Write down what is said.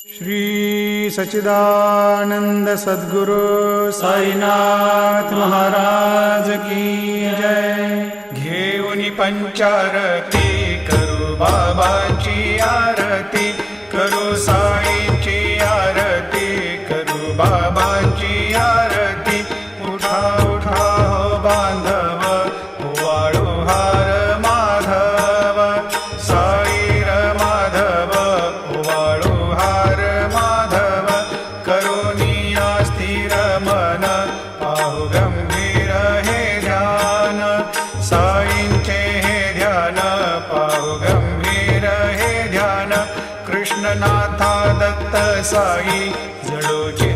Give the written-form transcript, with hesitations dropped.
श्री सच्चिदानंद सद्गुरु साईनाथ महाराज की जय। घेऊनी पंचारती करू बाबाची आरती, करू साईची आरती, करू बाबाची आरती। उठा उठा हो बांधव, ओवाळू हार माधव, साई र माधव, ओवाळू हार माधव। करुणिया स्थिर मन, पाहू गंभीर हे ध्यान, साईंचे हे ध्यान, पाहू गंभीर हे ध्यान। कृष्णनाथा दत्त साई जडोची